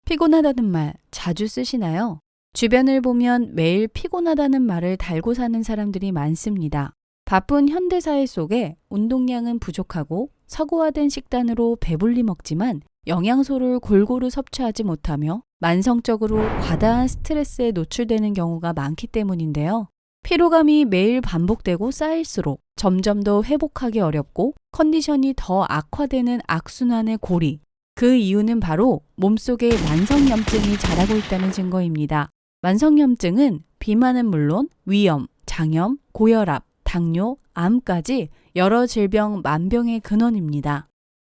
피곤하다는 말 자주 쓰시나요? 주변을 보면 매일 피곤하다는 말을 달고 사는 사람들이 많습니다. 바쁜 현대사회 속에 운동량은 부족하고 서구화된 식단으로 배불리 먹지만 영양소를 골고루 섭취하지 못하며 만성적으로 과다한 스트레스에 노출되는 경우가 많기 때문인데요. 피로감이 매일 반복되고 쌓일수록 점점 더 회복하기 어렵고 컨디션이 더 악화되는 악순환의 고리. 그 이유는 바로 몸속에 만성염증이 자라고 있다는 증거입니다. 만성염증은 비만은 물론 위염, 장염, 고혈압, 당뇨, 암까지 여러 질병 만병의 근원입니다.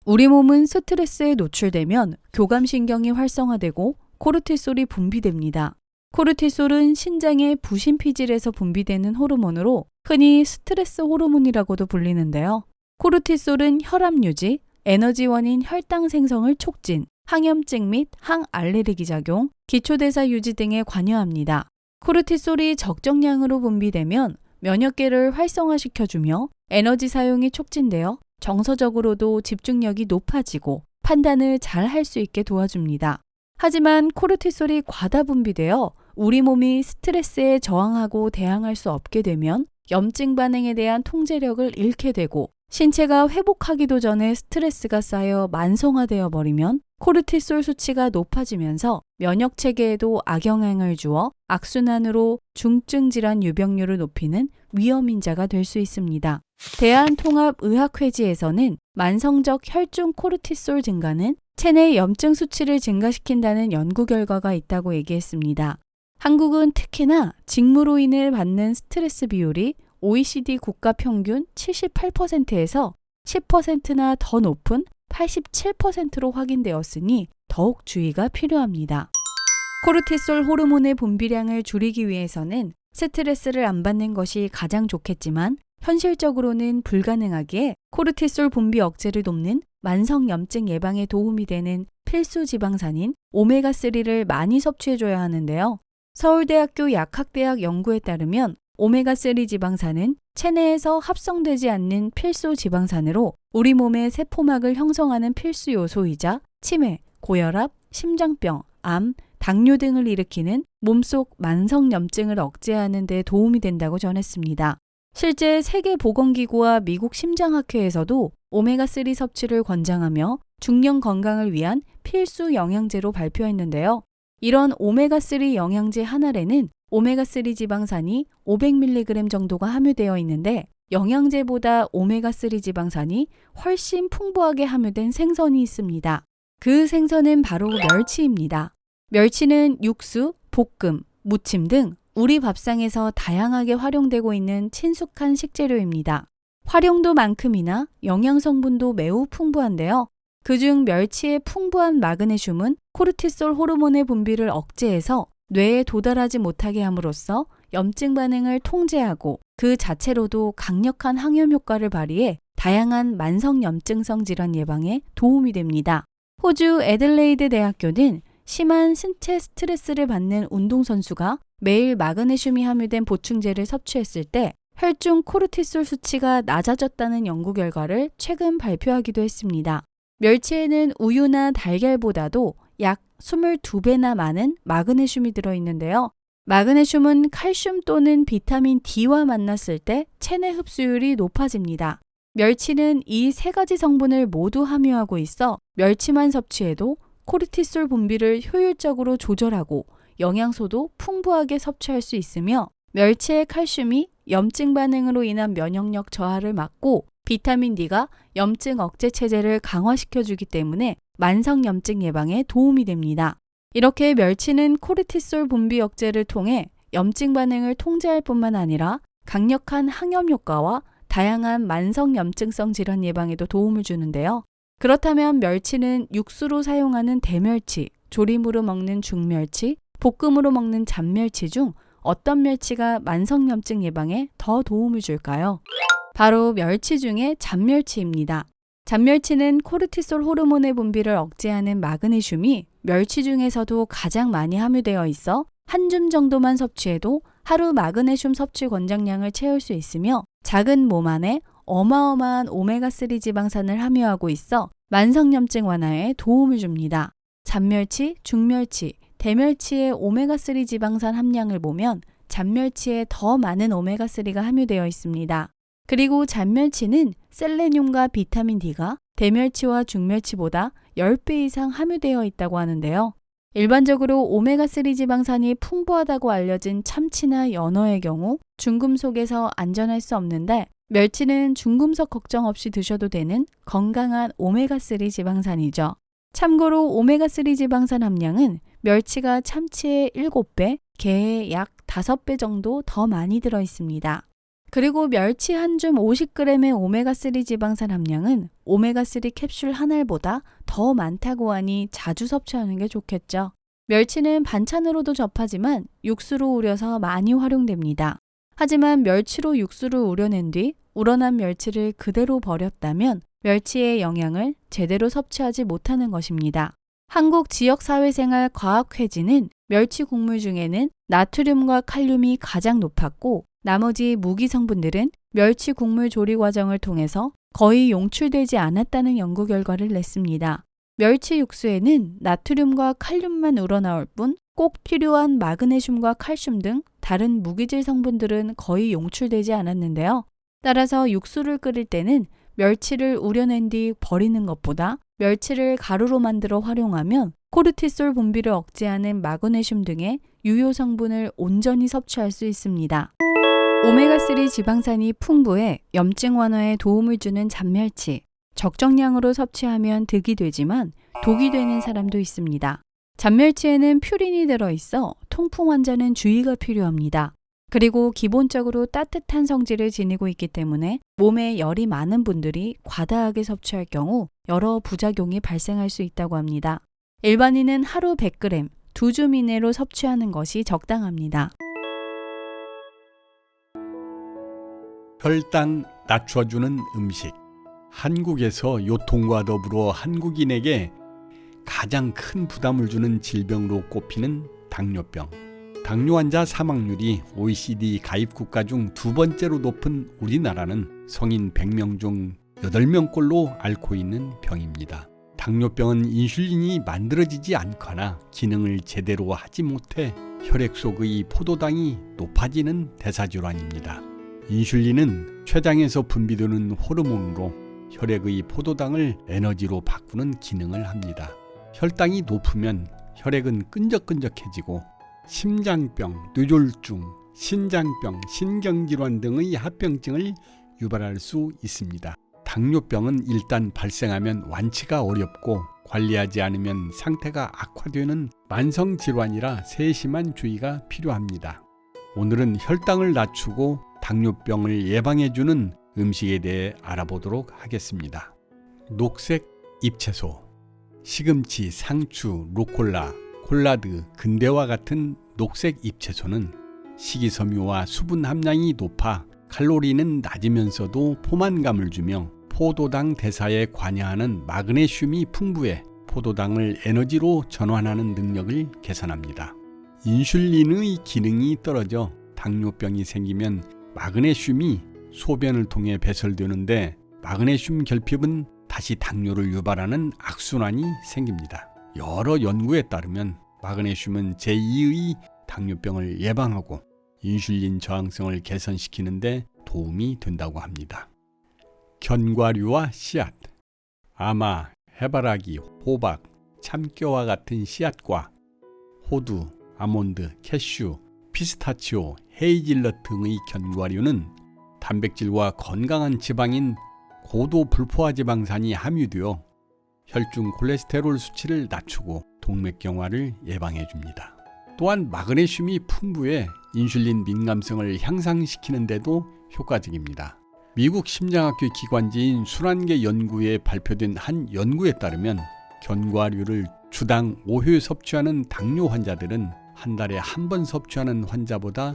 우리 몸은 스트레스에 노출되면 교감신경이 활성화되고 코르티솔이 분비됩니다. 코르티솔은 신장의 부신피질에서 분비되는 호르몬으로 흔히 스트레스 호르몬이라고도 불리는데요. 코르티솔은 혈압 유지, 에너지원인 혈당 생성을 촉진, 항염증 및 항알레르기 작용, 기초대사 유지 등에 관여합니다. 코르티솔이 적정량으로 분비되면 면역계를 활성화시켜주며 에너지 사용이 촉진되어 정서적으로도 집중력이 높아지고 판단을 잘 할 수 있게 도와줍니다. 하지만 코르티솔이 과다 분비되어 우리 몸이 스트레스에 저항하고 대항할 수 없게 되면 염증 반응에 대한 통제력을 잃게 되고 신체가 회복하기도 전에 스트레스가 쌓여 만성화되어 버리면 코르티솔 수치가 높아지면서 면역 체계에도 악영향을 주어 악순환으로 중증 질환 유병률을 높이는 위험인자가 될 수 있습니다. 대한통합의학회지에서는 만성적 혈중 코르티솔 증가는 체내 염증 수치를 증가시킨다는 연구 결과가 있다고 얘기했습니다. 한국은 특히나 직무로 인해 받는 스트레스 비율이 OECD 국가 평균 78%에서 10%나 더 높은 87%로 확인되었으니 더욱 주의가 필요합니다. 코르티솔 호르몬의 분비량을 줄이기 위해서는 스트레스를 안 받는 것이 가장 좋겠지만 현실적으로는 불가능하기에 코르티솔 분비 억제를 돕는 만성염증 예방에 도움이 되는 필수 지방산인 오메가3를 많이 섭취해줘야 하는데요. 서울대학교 약학대학 연구에 따르면 오메가3 지방산은 체내에서 합성되지 않는 필수 지방산으로 우리 몸의 세포막을 형성하는 필수 요소이자 치매, 고혈압, 심장병, 암, 당뇨 등을 일으키는 몸속 만성염증을 억제하는 데 도움이 된다고 전했습니다. 실제 세계보건기구와 미국 심장학회에서도 오메가3 섭취를 권장하며 중년 건강을 위한 필수 영양제로 발표했는데요. 이런 오메가3 영양제 한 알에는 오메가3 지방산이 500mg 정도가 함유되어 있는데 영양제보다 오메가3 지방산이 훨씬 풍부하게 함유된 생선이 있습니다. 그 생선은 바로 멸치입니다. 멸치는 육수, 볶음, 무침 등 우리 밥상에서 다양하게 활용되고 있는 친숙한 식재료입니다. 활용도만큼이나 영양 성분도 매우 풍부한데요. 그중 멸치의 풍부한 마그네슘은 코르티솔 호르몬의 분비를 억제해서 뇌에 도달하지 못하게 함으로써 염증 반응을 통제하고 그 자체로도 강력한 항염 효과를 발휘해 다양한 만성염증성 질환 예방에 도움이 됩니다. 호주 애들레이드 대학교는 심한 신체 스트레스를 받는 운동선수가 매일 마그네슘이 함유된 보충제를 섭취했을 때 혈중 코르티솔 수치가 낮아졌다는 연구 결과를 최근 발표하기도 했습니다. 멸치에는 우유나 달걀보다도 약 22배나 많은 마그네슘이 들어있는데요. 마그네슘은 칼슘 또는 비타민 D와 만났을 때 체내 흡수율이 높아집니다. 멸치는 이 세 가지 성분을 모두 함유하고 있어 멸치만 섭취해도 코르티솔 분비를 효율적으로 조절하고 영양소도 풍부하게 섭취할 수 있으며 멸치의 칼슘이 염증 반응으로 인한 면역력 저하를 막고 비타민 D가 염증 억제 체제를 강화시켜주기 때문에 만성염증 예방에 도움이 됩니다. 이렇게 멸치는 코르티솔 분비 억제를 통해 염증 반응을 통제할 뿐만 아니라 강력한 항염 효과와 다양한 만성염증성 질환 예방에도 도움을 주는데요. 그렇다면 멸치는 육수로 사용하는 대멸치, 조림으로 먹는 중멸치, 볶음으로 먹는 잡멸치 중 어떤 멸치가 만성염증 예방에 더 도움을 줄까요? 바로 멸치 중에 잡멸치입니다. 잡멸치는 코르티솔 호르몬의 분비를 억제하는 마그네슘이 멸치 중에서도 가장 많이 함유되어 있어 한 줌 정도만 섭취해도 하루 마그네슘 섭취 권장량을 채울 수 있으며 작은 몸 안에 어마어마한 오메가3 지방산을 함유하고 있어 만성염증 완화에 도움을 줍니다. 잔멸치, 중멸치, 대멸치의 오메가3 지방산 함량을 보면 잔멸치에 더 많은 오메가3가 함유되어 있습니다. 그리고 잔멸치는 셀레늄과 비타민 D가 대멸치와 중멸치보다 10배 이상 함유되어 있다고 하는데요. 일반적으로 오메가3 지방산이 풍부하다고 알려진 참치나 연어의 경우 중금속에서 안전할 수 없는데 멸치는 중금속 걱정 없이 드셔도 되는 건강한 오메가3 지방산이죠. 참고로 오메가3 지방산 함량은 멸치가 참치의 7배, 게의 약 5배 정도 더 많이 들어 있습니다. 그리고 멸치 한 줌 50g의 오메가3 지방산 함량은 오메가3 캡슐 한 알보다 더 많다고 하니 자주 섭취하는 게 좋겠죠. 멸치는 반찬으로도 접하지만 육수로 우려서 많이 활용됩니다. 하지만 멸치로 육수를 우려낸 뒤 우러난 멸치를 그대로 버렸다면 멸치의 영양을 제대로 섭취하지 못하는 것입니다. 한국 지역사회생활 과학회지는 멸치 국물 중에는 나트륨과 칼륨이 가장 높았고 나머지 무기 성분들은 멸치 국물 조리 과정을 통해서 거의 용출되지 않았다는 연구 결과를 냈습니다. 멸치 육수에는 나트륨과 칼륨만 우러나올 뿐 꼭 필요한 마그네슘과 칼슘 등 다른 무기질 성분들은 거의 용출되지 않았는데요. 따라서 육수를 끓일 때는 멸치를 우려낸 뒤 버리는 것보다 멸치를 가루로 만들어 활용하면 코르티솔 분비를 억제하는 마그네슘 등의 유효 성분을 온전히 섭취할 수 있습니다. 오메가3 지방산이 풍부해 염증 완화에 도움을 주는 잔멸치. 적정량으로 섭취하면 득이 되지만 독이 되는 사람도 있습니다. 잔멸치에는 퓨린이 들어있어 통풍 환자는 주의가 필요합니다. 그리고 기본적으로 따뜻한 성질을 지니고 있기 때문에 몸에 열이 많은 분들이 과다하게 섭취할 경우 여러 부작용이 발생할 수 있다고 합니다. 일반인은 하루 100g, 2줌 이내로 섭취하는 것이 적당합니다. 혈당 낮춰주는 음식. 한국에서 요통과 더불어 한국인에게 가장 큰 부담을 주는 질병으로 꼽히는 당뇨병. 당뇨 환자 사망률이 OECD 가입 국가 중 두 번째로 높은 우리나라는 성인 100명 중 8명꼴로 앓고 있는 병입니다. 당뇨병은 인슐린이 만들어지지 않거나 기능을 제대로 하지 못해 혈액 속의 포도당이 높아지는 대사질환입니다. 인슐린은 췌장에서 분비되는 호르몬으로 혈액의 포도당을 에너지로 바꾸는 기능을 합니다. 혈당이 높으면 혈액은 끈적끈적해지고 심장병, 뇌졸중, 신장병, 신경질환 등의 합병증을 유발할 수 있습니다. 당뇨병은 일단 발생하면 완치가 어렵고 관리하지 않으면 상태가 악화되는 만성질환이라 세심한 주의가 필요합니다. 오늘은 혈당을 낮추고 당뇨병을 예방해주는 음식에 대해 알아보도록 하겠습니다. 녹색 잎채소, 시금치, 상추, 루꼴라, 콜라드, 근대와 같은 녹색 잎채소는 식이섬유와 수분 함량이 높아 칼로리는 낮으면서도 포만감을 주며 포도당 대사에 관여하는 마그네슘이 풍부해 포도당을 에너지로 전환하는 능력을 개선합니다. 인슐린의 기능이 떨어져 당뇨병이 생기면 마그네슘이 소변을 통해 배설되는데 마그네슘 결핍은 다시 당뇨를 유발하는 악순환이 생깁니다. 여러 연구에 따르면 마그네슘은 제2의 당뇨병을 예방하고 인슐린 저항성을 개선시키는 데 도움이 된다고 합니다. 견과류와 씨앗, 아마, 해바라기, 호박, 참깨와 같은 씨앗과 호두, 아몬드, 캐슈, 피스타치오, 헤이즐넛 등의 견과류는 단백질과 건강한 지방인 고도 불포화 지방산이 함유되어 혈중 콜레스테롤 수치를 낮추고 동맥경화를 예방해 줍니다. 또한 마그네슘이 풍부해 인슐린 민감성을 향상시키는 데도 효과적입니다. 미국 심장학회 기관지인 순환계 연구에 발표된 한 연구에 따르면 견과류를 주당 5회 섭취하는 당뇨 환자들은 한 달에 한 번 섭취하는 환자보다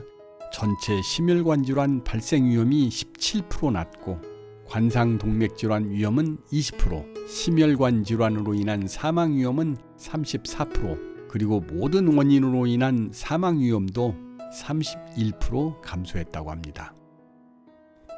전체 심혈관 질환 발생 위험이 17% 낮고 관상동맥질환 위험은 20%, 심혈관 질환으로 인한 사망 위험은 34%, 그리고 모든 원인으로 인한 사망 위험도 31% 감소했다고 합니다.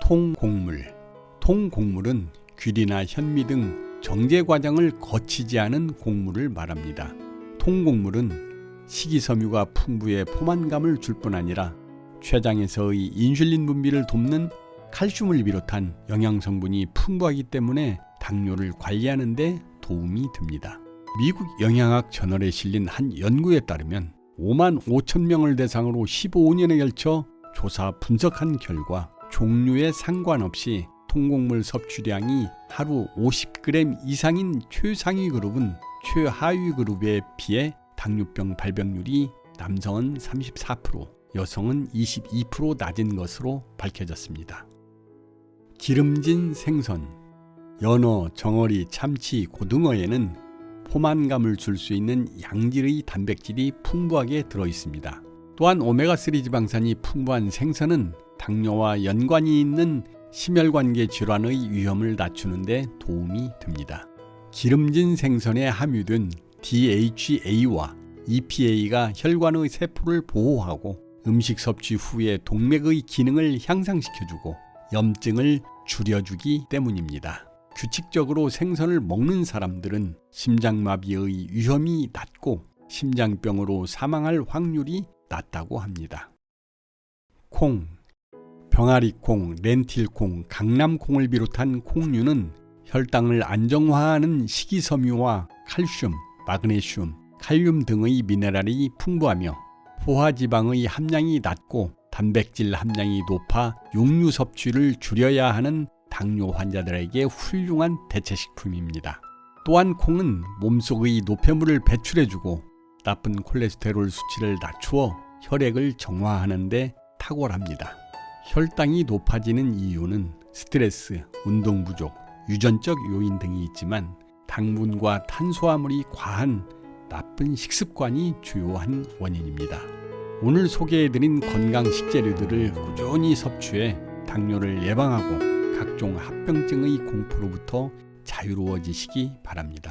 통곡물. 통곡물은 귀리나 현미 등 정제 과정을 거치지 않은 곡물을 말합니다. 통곡물은 식이섬유가 풍부해 포만감을 줄 뿐 아니라 췌장에서의 인슐린 분비를 돕는 칼슘을 비롯한 영양성분이 풍부하기 때문에 당뇨를 관리하는 데 도움이 됩니다. 미국 영양학 저널에 실린 한 연구에 따르면 5만 5천 명을 대상으로 15년에 걸쳐 조사 분석한 결과 종류에 상관없이 통곡물 섭취량이 하루 50g 이상인 최상위 그룹은 최하위 그룹에 비해 당뇨병 발병률이 남성은 34%, 여성은 22% 낮은 것으로 밝혀졌습니다. 기름진 생선, 연어, 정어리, 참치, 고등어에는 포만감을 줄 수 있는 양질의 단백질이 풍부하게 들어있습니다. 또한 오메가3 지방산이 풍부한 생선은 당뇨와 연관이 있는 심혈관계 질환의 위험을 낮추는 데 도움이 됩니다. 기름진 생선에 함유된 DHA와 EPA가 혈관의 세포를 보호하고 음식 섭취 후에 동맥의 기능을 향상시켜주고 염증을 줄여주기 때문입니다. 규칙적으로 생선을 먹는 사람들은 심장마비의 위험이 낮고 심장병으로 사망할 확률이 낮다고 합니다. 콩, 병아리콩, 렌틸콩, 강남콩을 비롯한 콩류는 혈당을 안정화하는 식이섬유와 칼슘, 마그네슘, 칼륨 등의 미네랄이 풍부하며 포화지방의 함량이 낮고 단백질 함량이 높아 육류 섭취를 줄여야 하는 당뇨 환자들에게 훌륭한 대체식품입니다. 또한 콩은 몸속의 노폐물을 배출해주고 나쁜 콜레스테롤 수치를 낮추어 혈액을 정화하는 데 탁월합니다. 혈당이 높아지는 이유는 스트레스, 운동 부족, 유전적 요인 등이 있지만 당분과 탄수화물이 과한 나쁜 식습관이 주요한 원인입니다. 오늘 소개해드린 건강 식재료들을 꾸준히 섭취해 당뇨를 예방하고 각종 합병증의 공포로부터 자유로워지시기 바랍니다.